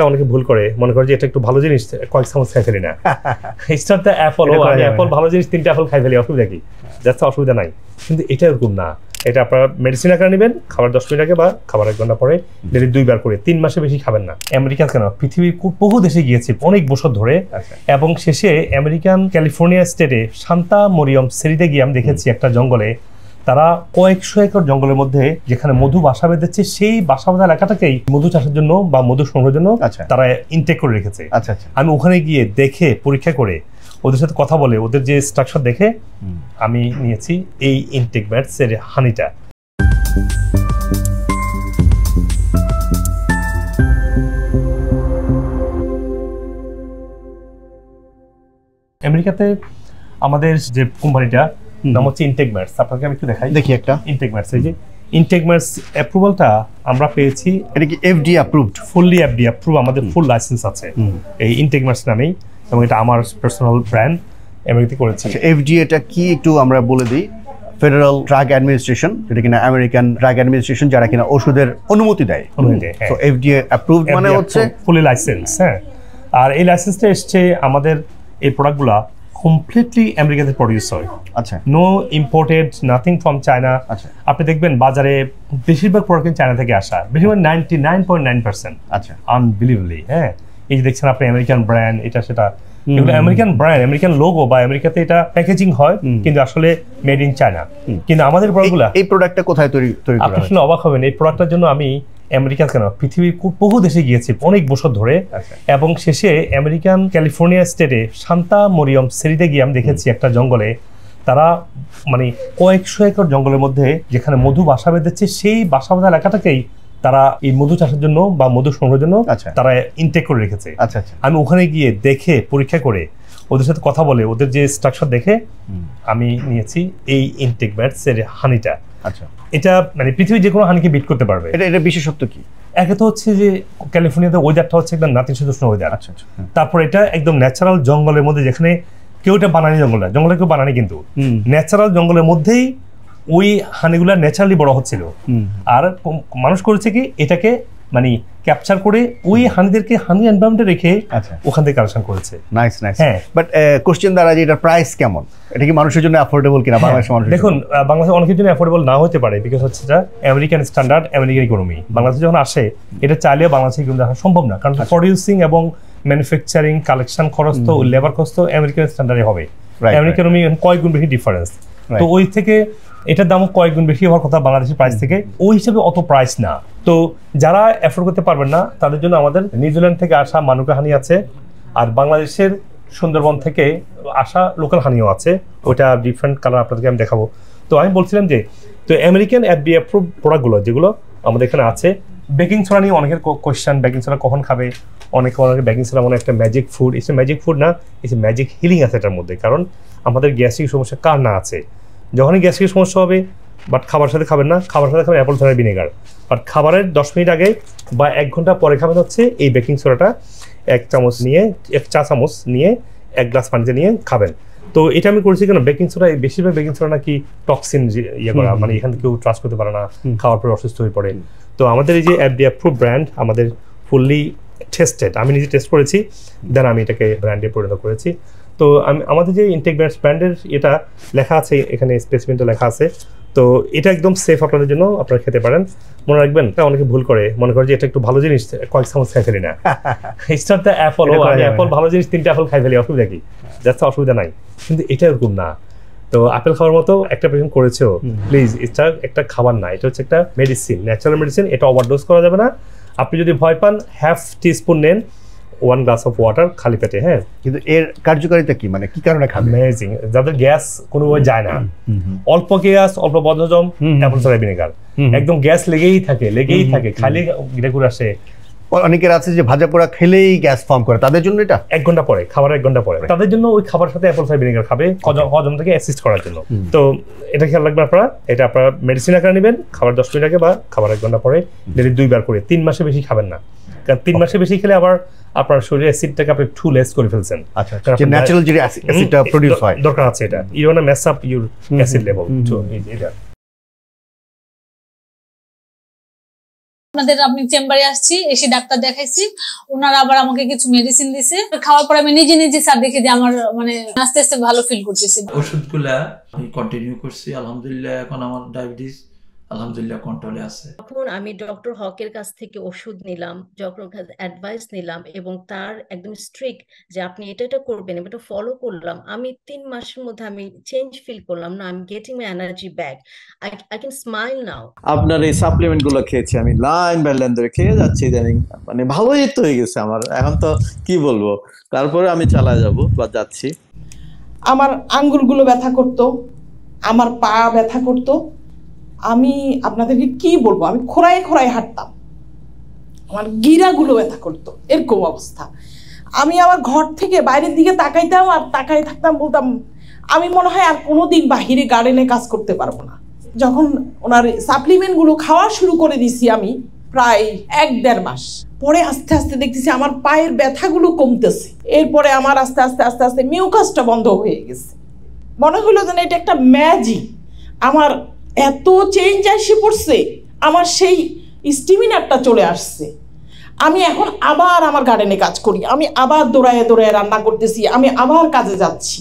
অনেকে ভুল করে মনে করে যে এটা একটু ভালো জিনিস কয়েক চামচ খাই ফেলি না স্টার্ট দ্য অ্যাপল আমি অ্যাপল ভালো জিনিস 3টা অ্যাপল খাই ফেলি অসুবিধা কি যাচ্ছে অসুবিধা নাই কিন্তু এটা এরকম না এটা আপনারা মেডিসিন আকারে নেবেন খাবার 10 মিনিট আগে বা খাবার 1 ঘন্টা পরে ডেলি 2 বার করে 3 মাসে বেশি খাবেন না আমেরিকান কেন পৃথিবীর বহু দেশে গিয়েছে অনেক বছর ধরে এবং শেষে আমেরিকান ক্যালিফোর্নিয়া স্টেটে সান্তা মরিয়ম সিটিতে গিয়ে আমি দেখেছি একটা জঙ্গলে তারা কয়েকশো একর জঙ্গলের মধ্যে যেখানে মধু বাসা বেঁধেছে সেই বাসা বাঁধা এলাকাটাকেই মধু চাষের জন্য বা মধু সংগ্রহের জন্য তারা ইনটেক করে রেখেছে আমি ওখানে গিয়ে দেখে পরীক্ষা করে ওদের সাথে কথা বলে ওদের যে স্ট্রাকচার দেখে আমি নিয়েছি এই ইনটেক ম্যাটস এর হানিটা আমেরিকাতে আমাদের যে কোম্পানিটা নাম হচ্ছে ইনটেক ম্যাটস আপনাকে আমি একটু দেখাই দেখি একটা ইনটেক ম্যাটস এই যে ইনটেক ম্যাটস অ্যাপ্রুভালটা আমরা পেয়েছি এটা কি FD approved fully FD approve আমাদের ফুল লাইসেন্স আছে এই ইনটেক ম্যাটস নামেই এবং এটা আমার পার্সোনাল ব্র্যান্ড আমেরিকাতে করেছি এফডি এটা কি একটু আমরা বলে দিই ফেডারেল ড্রাগ অ্যাডমিনিস্ট্রেশন যেটা কিনা আমেরিকান ড্রাগ অ্যাডমিনিস্ট্রেশন যারা কিনা ওষুধের অনুমতি দেয় তো এফডিএ অ্যাপ্রুভড মানে হচ্ছে ফুলি লাইসেন্স হ্যাঁ আর এই লাইসেন্সটা এসছে আমাদের এই প্রোডাক্টগুলা কমপ্লিটলি আমেরিকাতে প্রডিউস হয় আচ্ছা no imported nothing from China আপনি দেখবেন বাজারে বেশিরভাগ প্রোডাক্ট চায়না থেকে আসা বেশিরভাগ 99.9% আচ্ছা আনবিলিভেবলি হ্যাঁ এই যে দেখছেন আপনি আমেরিকান ব্র্যান্ড এটা সেটা এগুলো আমেরিকান ব্র্যান্ড আমেরিকান লোগো বা আমেরিকাতে এটা প্যাকেজিং হয় কিন্তু আসলে মেড ইন চায়না কিন্তু আমাদের প্রোডাক্টগুলো এই প্রোডাক্টটা কোথায় তৈরি আপনি শুনে অবাক হবেন এই প্রোডাক্টটার জন্য আমি আমেরিকান কেন পৃথিবীর বহু দেশে গিয়েছি অনেক বছর ধরে এবং শেষে আমেরিকান ক্যালিফোর্নিয়া স্টেটে সান্তা মরিয়ম সিটিতে গিয়ে আমি দেখেছি একটা জঙ্গলে তারা মানে কয়েকশো একর জঙ্গলের মধ্যে যেখানে মধু বাসা বেঁধেছে সেই বাসা বাঁধা এলাকাটাকেই তারা এই মধু চাষের জন্য বা মধু সংগ্রহের জন্য তারা ইনটেক করে রেখেছে আমি ওখানে গিয়ে দেখে পরীক্ষা করে ওদের সাথে কথা বলে ওদের যে স্ট্রাকচার দেখে আমি নিয়েছি এই ইনটেক ম্যাটস এর হানিটা আচ্ছা এটা মানে পৃথিবীর যে কোনো হানিকে বিট করতে পারবে এটা বিশেষত্ব কি একে তো হচ্ছে যে ক্যালিফোর্নিয়াতে ওয়েদারটা হচ্ছে একদম নাতিশীতোষ্ণ ওয়েদার তারপর এটা একদম ন্যাচারাল জঙ্গলের মধ্যে যেখানে কেউ এটা বানানি জঙ্গলে কেউ বানানি কিন্তু ন্যাচারাল জঙ্গলের মধ্যেই ওই হানিগুলা ন্যাচারালি বড় হচ্ছিল আর মানুষ করেছে কি এটাকে মানে ক্যাপচার করে ওই হানিদেরকে হানি এনভায়রনমেন্টে রেখে ওখান থেকে কালেকশন করেছে নাইস হ্যাঁ বাট কোশ্চেন দ্বারা যে এটার প্রাইস কেমন এটা কি মানুষের জন্য অ্যাফোর্ডেবল কিনা বাংলাদেশের মানুষ দেখুন বাংলাদেশে অনেকের জন্য অ্যাফোর্ডেবল না হতে পারে বিকজ হচ্ছে এটা আমেরিকান স্ট্যান্ডার্ড আমেরিকান ইকোনমি বাংলাদেশে যখন আসে এটা চাইলেও বাংলাদেশে কিন্তু দেখা সম্ভব না কারণ প্রডিউসিং এবং ম্যানুফ্যাকচারিং কালেকশন খরচ তো লেবার খরচ তো আমেরিকান স্ট্যান্ডার্ডে হবে আমেরিকান ইকোনমি কয়েক গুণ বেশি ডিফারেন্স তো ওই থেকে এটার দামও কয়েক গুণ বেশি হওয়ার কথা বাংলাদেশের প্রাইস থেকে ওই হিসেবে অত প্রাইস না তো যারা অ্যাফোর্ড করতে পারবেন না তাদের জন্য আমাদের নিউজিল্যান্ড থেকে আসা মানুকা হানি আছে আর বাংলাদেশের সুন্দরবন থেকে আসা লোকাল হানিও আছে ওইটা ডিফারেন্ট কালার আপনাদেরকে আমি দেখাবো তো আমি বলছিলাম যে তো আমেরিকান এফডিএ অ্যাপ্রুভ প্রোডাক্টগুলো যেগুলো আমাদের এখানে আছে বেকিং সোডা নিয়ে অনেকের কোয়েশ্চেন বেকিং সোডা কখন খাবে অনেকে বেকিং সোডা মানে একটা magic food it's magic food না ইটস ম্যাজিক হিলিং আছে এটার মধ্যে কারণ আমাদের গ্যাস্ট্রিক সমস্যা কার না আছে যখনই গ্যাস্ট্রিক সমস্যা হবে বাট খাবার সাথে খাবেন না খাবার সাথে খাবেন অ্যাপল সাইডার ভিনেগার বাট খাবারের 10 মিনিট আগে বা 1 ঘন্টা পরে খাবেন হচ্ছে এই বেকিং সোডাটা 1 চামচ নিয়ে 1 চা চামচ নিয়ে 1 গ্লাস পানিতে নিয়ে খাবেন তো এটা আমি করেছি কেন বেকিং সোডা বেশিরভাগ বেকিং সোডা নাকি টক্সিন ইয়ে করা মানে এখানে কেউ ট্রাস্ট করতে পারে না খাওয়ার পরে অসুস্থ হয়ে পড়ে তো আমাদের এই যে এফডিএ অ্যাপ্রুভ ব্র্যান্ড আমাদের ফুললি টেস্টেড আমি নিজে টেস্ট করেছি দেন আমি এটাকে ব্র্যান্ডে পরিণত করেছি তো আমাদের যে ইনটেক ব্র্যান্ডের এটা লেখা আছে এখানে স্পেসিফিকটা লেখা আছে তো এটা একদম সেফ আপনাদের জন্য আপনারা খেতে পারেন মনে রাখবেন অনেকে ভুল করে মনে করে যে এটা একটু ভালো জিনিস কয়েক চামচ খাই ফেলি না স্টার্ট দ্য অ্যাপল আমি অ্যাপল ভালো জিনিস 3টা অ্যাপল খাই ফেলি অসুবিধা কি যাচ্ছে অসুবিধা নাই কিন্তু এটা এরকম না তো আপেল খাওয়ার মতো একটা পেশেন্ট করেছেও প্লিজ এটা একটা খাবার না এটা হচ্ছে একটা মেডিসিন ন্যাচারাল মেডিসিন এটা ওভারডোজ করা যাবে না আপনি যদি ভয় পান হাফ টিস্পুন নেন 1 গ্লাস অফ ওয়াটার খালি পেটে হ্যাঁ কিন্তু এর কার্যকারিতা কি মানে কি কারণে খাবে অ্যামেজিং যাদের গ্যাস কোনোভাবে যায় না অল্প গ্যাস অল্প বদহজম অ্যাপল সাইডার ভিনেগার একদম গ্যাস লেগেই থাকে খালি ঘুরে আসে অনেকের আছে যে ভাজা পোড়া খেলেই গ্যাস ফর্ম করে তাদের জন্য এটা 1 ঘন্টা পরে খাবার 1 ঘন্টা পরে তাদের জন্য ওই খাবার সাথে অ্যাপল সাইডার ভিনেগার খাবে হজম থেকে অ্যাসিস্ট করার জন্য তো এটা খেয়াল রাখবেন আপনারা এটা আপনারা মেডিসিন আকারে নেবেন খাবার 10 মিনিট আগে বা খাবার 1 ঘন্টা পরে ডেলি 2 বার করে 3 মাসে বেশি খাবেন না কারণ 3 মাসে বেশি খেলে আবার আপনার শরীরে অ্যাসিডটাকে আপনি টু লেস করে ফেলছেন আচ্ছা যে ন্যাচারাল যে অ্যাসিডটা প্রোডিউস হয় দরকার আছে এটা you want to mess up your acid level তো এটা আপনাদের আপনি চেম্বারে আসছি, এসে ডাক্তার দেখাইছি, ওনারা আবার আমাকে কিছু মেডিসিন দিছে, খাওয়ার পর আমি নিজে নিজে স্যার দেখে যে আমার মানে আস্তে আস্তে ভালো ফিল করতেছি। ওষুধগুলা আমি কন্টিনিউ করছি, আলহামদুলিল্লাহ এখন আমার ডায়াবেটিস আলহামদুলিল্লাহ কন্ট্রোলে আছে। তখন আমি ডক্টর হকের কাছ থেকে ওষুধ নিলাম, ডক্টর অ্যাডভাইস নিলাম এবং তার একদম স্ট্রিক্ট যে আপনি এটা করবেন, এটা ফলো করলাম। আমি 3 মাসের মধ্যে আমি চেঞ্জ ফিল করলাম, না I am getting my energy back, I can smile now. আপনার এই সাপ্লিমেন্ট গুলো খেয়েছি আমি, লাইন বাই লাইন ধরে খেয়ে যাচ্ছি, ইদানিং মানে ভালোই তো হয়ে গেছে আমার, এখন তো কি বলবো, তারপরে আমি চালা যাব বা যাচ্ছি। আমার আঙ্গুলগুলো ব্যথা করতো, আমার পা ব্যথা করতো, আমি আপনাদেরকে কি বলবো, আমি খোঁড়ায় খোঁড়ায় হাঁটতাম, আমার গিরাগুলো ব্যথা করতো, এরকম অবস্থা। আমি আমার ঘর থেকে বাইরের দিকে তাকাইতাম আর তাকাই থাকতাম, বলতাম আমি মনে হয় আর কোনোদিন বাহিরে গার্ডেনে কাজ করতে পারবো না। যখন ওনার সাপ্লিমেন্টগুলো খাওয়া শুরু করে দিছি আমি প্রায় 1-1.5 মাস পরে আস্তে আস্তে দেখতেছি আমার পায়ের ব্যথাগুলো কমতেছে। এরপরে আমার আস্তে আস্তে আস্তে আস্তে মিউকাসটা বন্ধ হয়ে গেছে। মনে হলো যেন এটা একটা ম্যাজিক, আমার এত চেঞ্জ আসে পড়ছে, আমার সেই স্টেমিনারটা চলে আসছে। আমি এখন আবার আমার গার্ডেনে কাজ করি, আমি আবার দৌড়ায় দৌড়ায় রান্না করতেছি, আমি আবার কাজে যাচ্ছি।